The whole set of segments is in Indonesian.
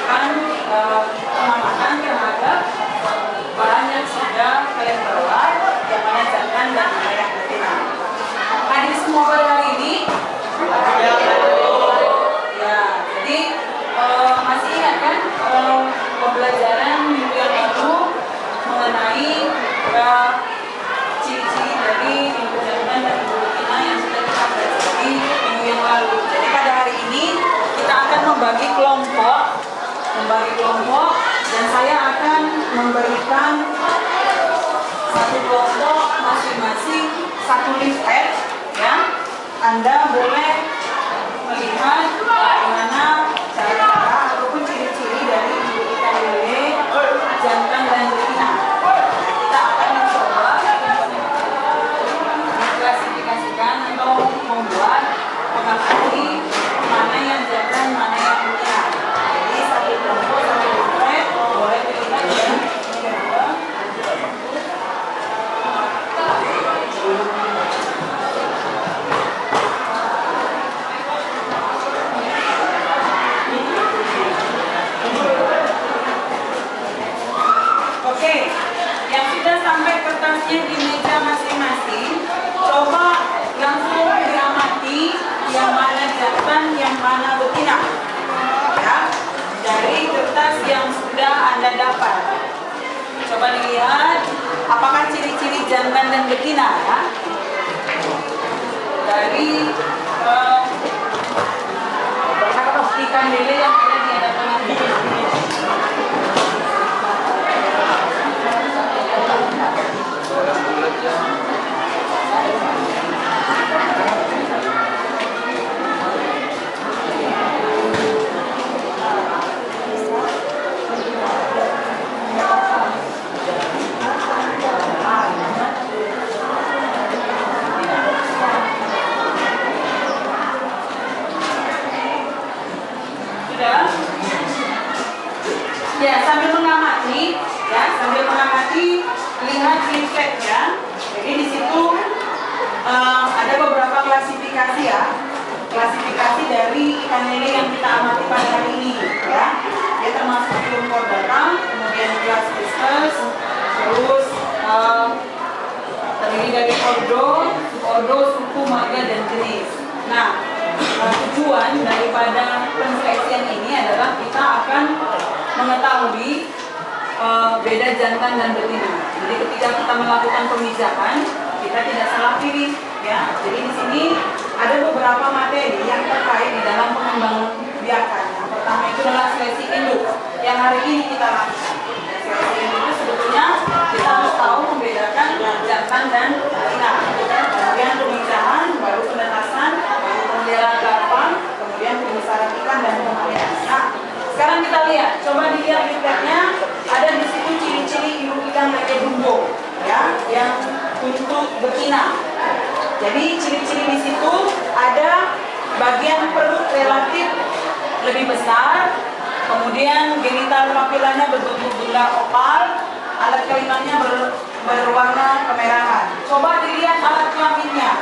memberikan pengamatan terhadap bahan yang sudah kalian bawa, yang mana jantan dan mana yang betina. Hadir semua pada hari ini? Ya, jadi masih ingat kan pembelajaran minggu yang lalu mengenai ciri-ciri dari ibu jantan dan ibu betina yang sudah kita pelajari minggu yang lalu. Jadi pada hari ini kita akan membagi kelompok dan saya akan memberikan satu kelompok masing-masing satu leaflet ya. Anda boleh melihat bagaimana cara ataupun ciri-ciri dari ibu ikan lele jantan dan betina. Kita akan mencoba mengklasifikasikan atau membuat mengamati mana yang jantan, mana yang betina. Jadi satu kelompok satu leaflet boleh dilihat ya. Oke, yang sudah sampai kertasnya di meja masing-masing, coba langsung diamati yang mana jantan, yang mana betina. Ya, dari kertas yang sudah Anda dapat. Coba dilihat apakah ciri-ciri jantan dan betina ya. Dari ikan lele yang ada di hadapan Anda. Ya, sambil mengamati, lihat leafletnya. Jadi di situ ada beberapa klasifikasi ya, klasifikasi dari ikan lele yang kita amati pada hari ini ya. Dia termasuk filum chordata, kemudian kelas pisces, terus terdiri dari ordo, suku, marga dan jenis. Nah, tujuan daripada penseleksian ini adalah kita akan mengetahui beda jantan dan betina. Jadi ketika kita melakukan pemijahan, kita tidak salah pilih ya. Jadi di sini ada beberapa materi yang terkait di dalam pengembangan biakan. Yang pertama itu adalah seleksi induk yang hari ini kita lakukan. Seleksi induk itu sebetulnya kita harus tahu membedakan jantan dan betina. Kemudian pemijahan, baru penetasan, baru pemeliharaan larva, kemudian pembesaran ikan dan pemeliharaan. Nah, sekarang kita lihat, coba dilihat leafletnya, ada di situ ciri-ciri ibu ikan lele jumbo ya, yang untuk betina. Jadi ciri-ciri di situ ada bagian perut relatif lebih besar, kemudian genital papilanya berbentuk bunda opal, alat kelaminnya berwarna kemerahan. Coba dilihat alat kelaminnya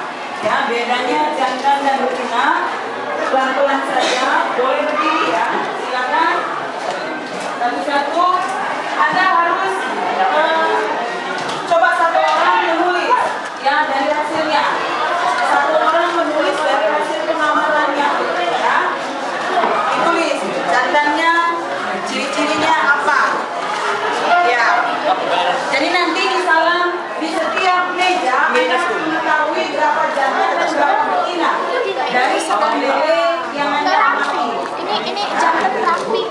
ya, bedanya jantan dan betina. Pelan-pelan saja, boleh berdiri ya, silakan. Satu-satu, Anda harus coba satu orang menulis ya dari hasilnya. Satu orang menulis dari hasil pengamatannya ya. Ditulis jantannya, ciri-cirinya apa ya. Jadi nanti misalnya di setiap meja Anda harus mengetahui berapa jantan dan berapa betina dari ikan lele yang Anda amati. Ini jantan rapi.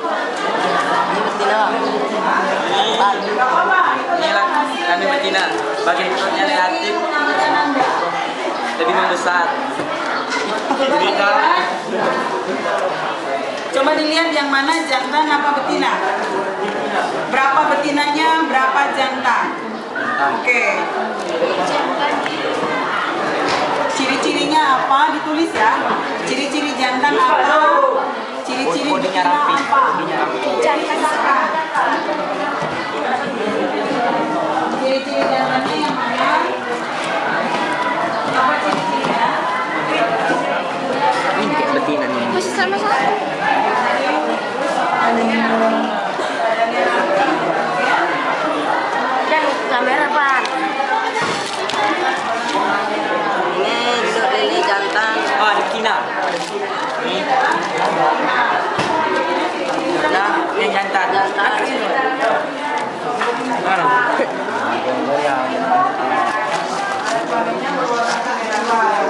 Ini betina. Gak apa-apa, itu adalah hasil Kami betina. Bagian perutnya relatif lebih membesar. Coba dilihat yang mana jantan apa betina. Berapa betinanya, berapa jantan. Oke. Ciri-cirinya apa ditulis ya. Ciri-ciri jantan apa, ciri-ciri Bodinya betina rapi. apa. Bodinya rapi. Jantan apa. Ciri-ciri jantannya yang mana. Apa ciri-cirinya? Ini kayak betina nih. Masih sama-sama. Ini adalah betina. Nah, yang jantan. Mana? Kelaminnya berwarna kemerah.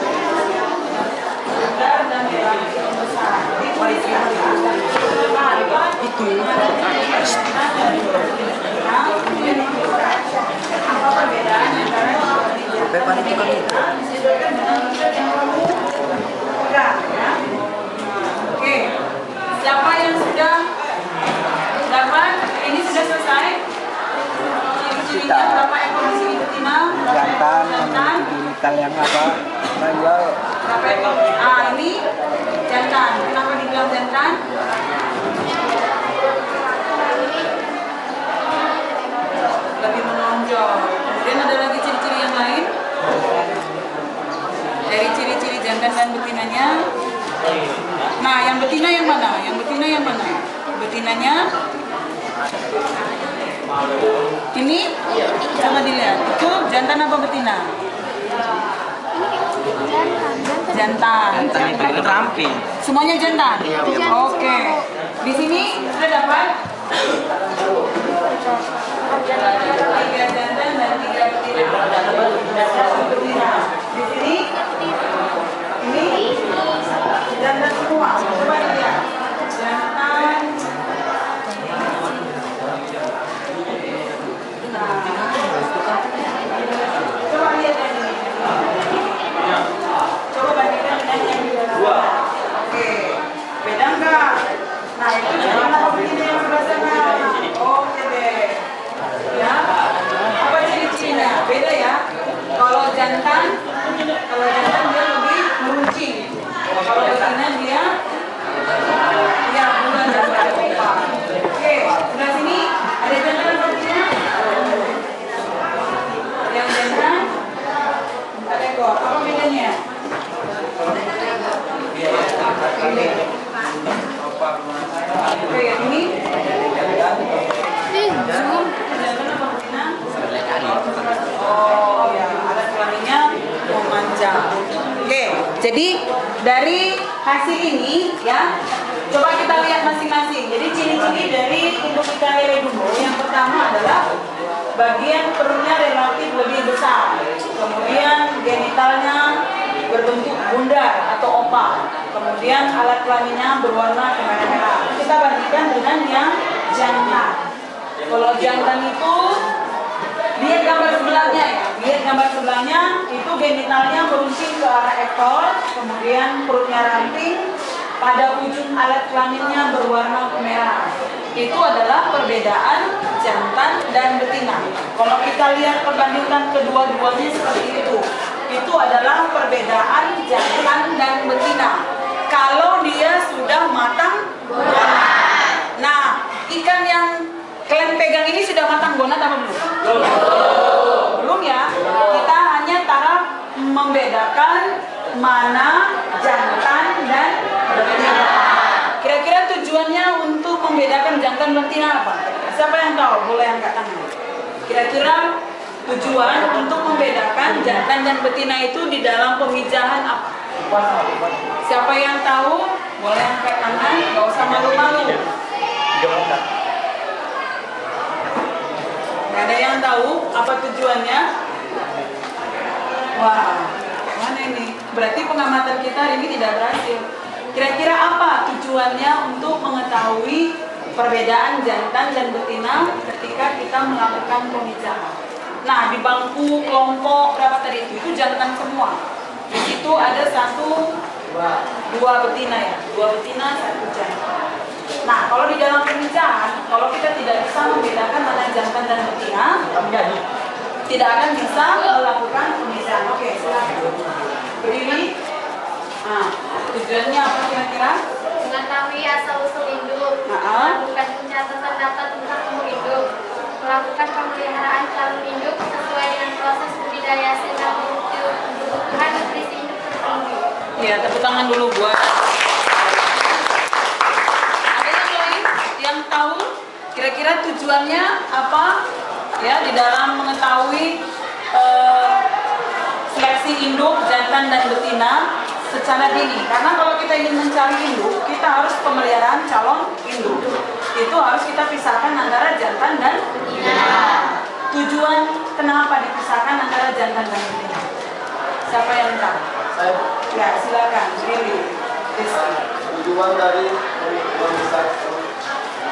Bundar dan merah yang besar. Jadi polisi itu apa perbedaan antara Pepan itu kan itu. Oke, siapa yang sudah dapat? Ini sudah selesai. Ciri-cirinya berapa ekor di sini betina? Jantan, Jantan. genital yang apa? Menjual Berapa ekor? Ah, ini jantan. Kenapa dibilang jantan? Lebih menonjol. Kemudian ada lagi ciri-ciri yang lain. Dari ciri-ciri jantan dan betinanya. Nah, yang betina yang mana? Yang betina yang mana? Betinanya ini coba dilihat. Itu jantan apa betina? Jantan. Jantan itu terampil. Semuanya jantan. Iya. Oke. Di sini sudah dapat 3 jantan dan 3 betina. Di sini ini jantan semua. Coba dilihat. Jantan. Nah. Coba lihat yang ini. Coba bandingkan dengan yang di dalam. Oke. Beda enggak? Nah, itu jantan apa betina yang sebelah sana? Oke deh. Ya. Apa ciri-cirinya? Beda ya. Kalau jantan dia lebih meruncing. Kalau betina dia ya bulan dan beropa. Oke, sebelah sini ada jantan apa betina? Yang jantan 4 ekor. Apa bedanya? Oke, yang ini Zoom. jantan apa betina? Oh ya, alat kelaminnya memanjang. Oke, jadi dari hasil ini ya, coba kita lihat masing-masing. Jadi ciri-ciri dari induk ikan lele dulu. Yang pertama adalah bagian perutnya relatif lebih besar. Kemudian genitalnya berbentuk bundar atau oval. Kemudian alat kelaminnya berwarna kemerah-merah. Kita bandingkan dengan yang jantan. Kalau jantan itu lihat gambar sebelahnya ya. Lihat gambar sebelahnya itu genitalnya meruncing ke arah ekor, kemudian perutnya ramping, pada ujung alat kelaminnya berwarna merah. Itu adalah perbedaan jantan dan betina. Kalau kita lihat perbandingan kedua-duanya seperti itu adalah perbedaan jantan dan betina. Kalau dia sudah matang gonat. Nah, ikan yang kalian pegang ini sudah matang gonat apa belum? Belum ya. Kita hanya taraf membedakan mana jantan dan betina. Kira-kira tujuannya untuk membedakan jantan dan betina apa? Siapa yang tahu? Boleh angkat tangan. Kira-kira tujuan untuk membedakan jantan dan betina itu di dalam pemijahan apa? Siapa yang tahu? Boleh angkat tangan. Gak usah malu-malu. Gak ada yang tahu apa tujuannya? Wah, mana ini? Berarti pengamatan kita hari ini tidak berhasil. Kira-kira apa tujuannya untuk mengetahui perbedaan jantan dan betina ketika kita melakukan pemijahan? Nah, di bangku kelompok berapa tadi itu jantan semua. Di situ ada 2 betina ya, 2 betina, 1 jantan. Nah, kalau di dalam pemijahan, kalau kita tidak bisa membedakan mana jantan dan betina, tidak akan bisa melakukan pemijahan. Oke, silakan. Berdiri. Nah, tujuannya apa kira-kira? Mengetahui asal-usul induk, melakukan pencatatan data tentang umur induk, melakukan pemeliharaan calon induk sesuai dengan proses budidaya sehingga kebutuhan nutrisi induk terpenuhi. Ya, tepuk tangan dulu buat. Ada yang lain yang tahu kira-kira tujuannya apa ya di dalam mengetahui seleksi induk jantan dan betina secara dini? Karena kalau kita ingin pemeliharaan calon induk. Itu harus kita pisahkan antara jantan dan betina. Tujuan kenapa dipisahkan antara jantan dan betina? Siapa yang tahu? Saya Ya, silakan. Riri. tujuan dari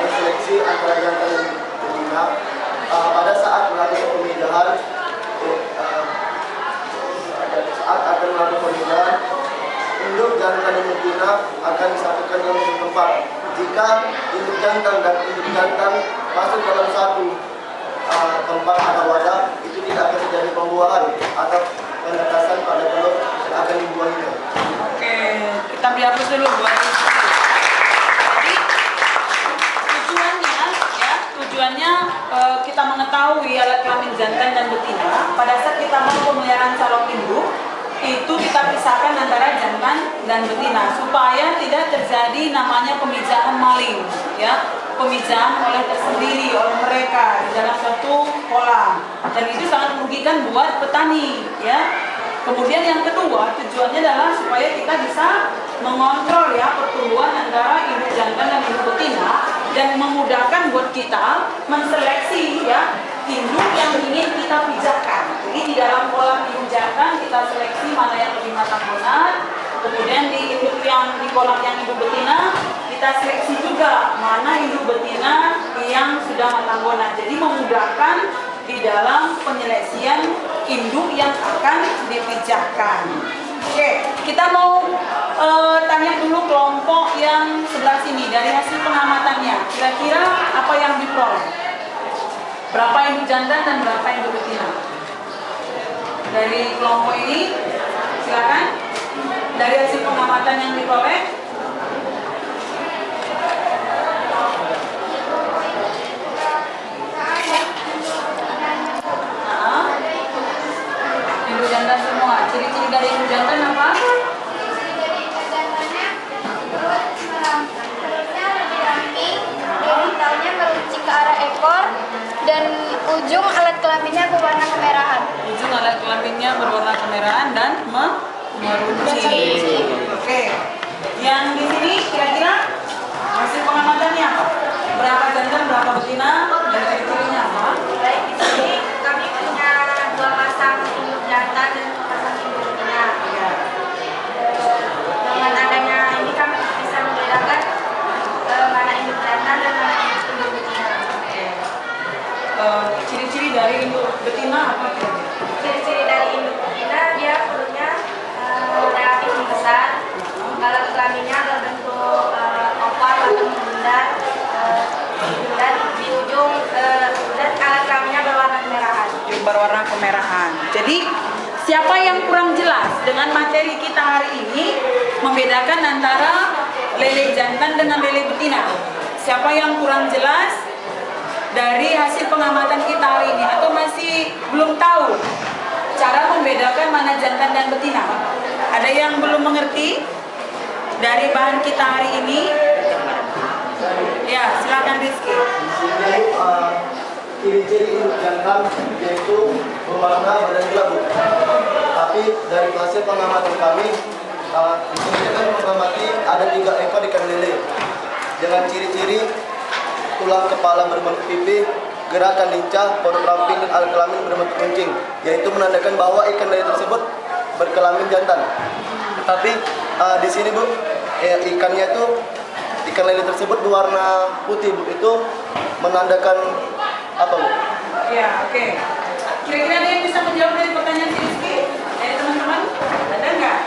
seleksi antara jantan dan betina pada saat melakukan pemidahan saat akan melakukan pemidahan induk jantan dan betina akan disatukan dalam satu tempat. Jika induk jantan dan induk jantan masuk dalam satu tempat atau wadah, itu tidak akan terjadi pembuahan atau penetasan pada telur yang akan dibuahnya. Oke, kita beri hapus dulu buat Rizky. Jadi tujuannya kita mengetahui alat kelamin jantan dan betina. Pada saat kita mau pemeliharaan calon induk, itu kita pisahkan antara jantan dan betina supaya tidak terjadi namanya pemijahan maling, ya, pemijahan oleh tersendiri oleh mereka di dalam satu kolam, dan itu sangat merugikan buat petani, ya. Kemudian yang kedua, tujuannya adalah supaya kita bisa mengontrol ya pertumbuhan antara induk jantan dan induk betina dan memudahkan buat kita menseleksi ya induk yang ingin kita pijahkan. Jadi di dalam kolam induk jantan kita seleksi mana yang lebih matang bonat, kemudian di induk yang di kolam yang induk betina kita seleksi juga mana induk betina yang sudah matang bonat. Jadi memudahkan di dalam penyeleksian induk yang akan dipijahkan. Oke, kita mau tanya dulu kelompok yang sebelah sini dari hasil pengamatannya. Kira-kira apa yang diperoleh? Berapa induk jantan dan berapa induk betina? Dari kelompok ini, silakan. Dari hasil pengamatan yang diperoleh. Induk jantan semua. Ciri-ciri dari induk jantan apa? Taunya meruncing ke arah ekor dan ujung alat kelaminnya berwarna kemerahan. Ujung alat kelaminnya berwarna kemerahan dan meruncing. Oke. Yang di sini kira-kira hasil pengamatannya apa? Berapa jantan, berapa betina, dan ciri-cirinya apa? Baik, di sini kami punya 2 pasang induk jantan dan 2 pasang induk betina. Ya. Dengan adanya ini kami bisa membedakan mana induk jantan dan mana induk betina. Ciri-ciri dari induk betina apa kira-kira? Ciri-ciri dari induk betina dia perutnya relatif besar, alat kelaminnya berbentuk oval atau bulat, dan di ujung dan alat kelaminnya berwarna kemerahan. Berwarna kemerahan. Jadi siapa yang kurang jelas dengan materi kita hari ini membedakan antara lele jantan dengan lele betina? Siapa yang kurang jelas dari hasil pengamatan kita hari ini atau masih belum tahu cara membedakan mana jantan dan betina? Ada yang belum mengerti dari bahan kita hari ini? Ya, silakan Rizky. Di sini ciri-ciri induk jantan yaitu berwarna badan gelap. Tapi dari hasil pengamatan kami, di sini kita mengamati ada 3 ekor ikan lele dengan ciri-ciri tulang kepala berbentuk pipi, gerakan lincah, perut ramping dan alat kelamin berbentuk runcing, yaitu menandakan bahwa ikan lele tersebut berkelamin jantan. Tetapi di sini Bu, ikannya itu ikan lele tersebut berwarna putih Bu, itu menandakan apa Bu? Ya, oke. Kira-kira ada yang bisa menjawab dari pertanyaan si Rizky? Dari teman-teman? Ada nggak?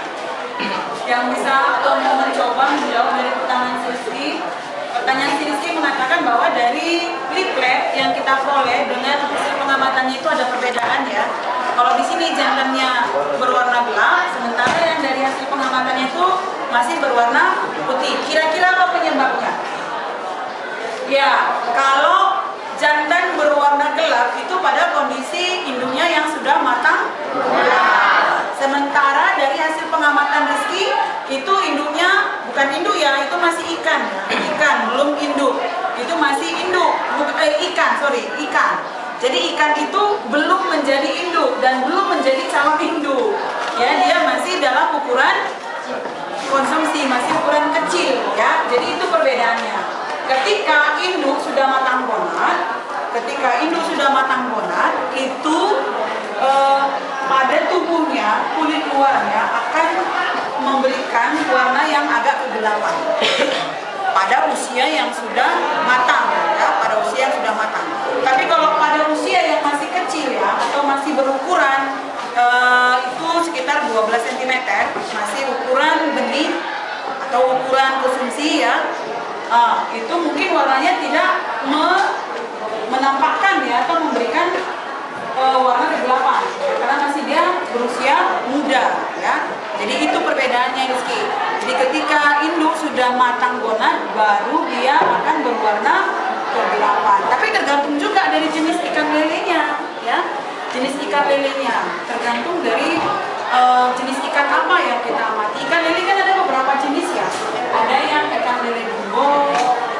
Yang bisa atau mau mencoba menjawab dari pertanyaan si Rizky? Pertanyaan si Rizky mengatakan bahwa dari leaflet yang kita peroleh dengan hasil pengamatannya itu ada perbedaan ya. Kalau di sini jantannya berwarna gelap, sementara yang dari hasil pengamatannya itu masih berwarna putih. Kira-kira apa penyebabnya? Ya, kalau jantan berwarna gelap itu pada kondisi induknya yang sudah matang. Sementara dari hasil pengamatan Rizky itu induknya bukan induk ya, itu masih ikan, belum induk. Itu masih induk, ikan. Jadi ikan itu belum menjadi induk dan belum menjadi calon induk. Ya, dia masih dalam ukuran konsumsi, masih ukuran kecil ya. Jadi itu ketika induk sudah matang gonad, itu pada tubuhnya, kulit luarnya akan memberikan warna yang agak kegelapan pada usia yang sudah matang, ya, pada usia yang sudah matang. Tapi kalau pada usia yang masih kecil, ya, atau masih berukuran itu sekitar 12 cm, masih ukuran benih atau ukuran konsumsi, ya, itu mungkin warnanya tidak menampakkan, ya, atau memberikan warna kegelapan karena masih dia berusia muda, ya. Jadi itu perbedaannya, Rizky. Jadi ketika induk sudah matang gonad, baru dia akan berwarna kegelapan. Tapi tergantung juga dari jenis ikan lelenya, ya. Jenis ikan lelenya tergantung dari jenis ikan apa yang kita amati. Ikan lele kan ada beberapa jenis, ya. Ada yang ikan lele jumbo,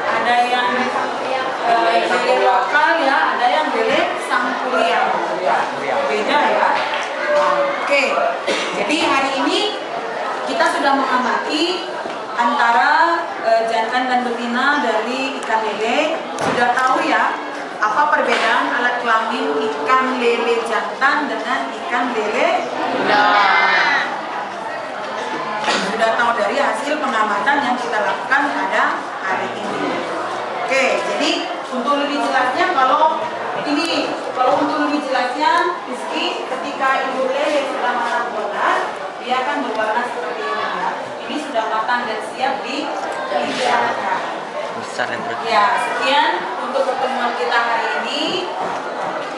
ada yang lele lokal, ya, ada yang lele sangkuriang. Beda, ya. Oke. Jadi hari ini kita sudah mengamati antara jantan dan betina dari ikan lele. Sudah tahu, ya, apa perbedaan alat kelamin ikan lele jantan dengan ikan lele betina. Sudah tahu dari hasil pengamatan yang kita lakukan pada hari ini. Oke, jadi untuk lebih jelasnya kalau untuk lebih jelasnya, Rizky, ketika induk lele sudah matang gonad, dia akan berwarna seperti ini, ya. Ini sudah matang dan siap dihidangkan. Besar yang terus. Ya, sekian untuk pertemuan kita hari ini.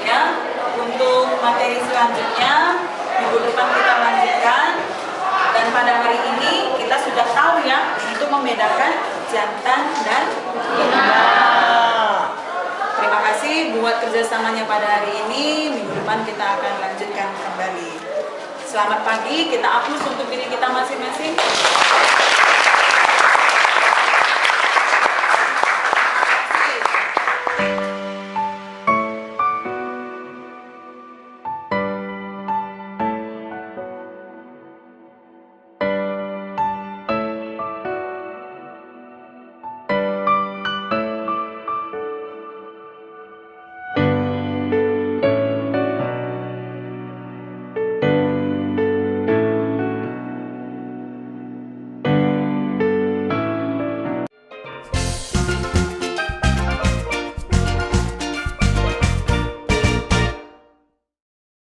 Ya, untuk materi selanjutnya minggu depan kita lanjutkan. Dan pada hari ini kita sudah tahu, ya, untuk membedakan jantan dan betina. Terima kasih buat kerjasamanya pada hari ini. Minggu depan kita akan lanjutkan kembali. Selamat pagi, kita upload untuk diri kita masing-masing.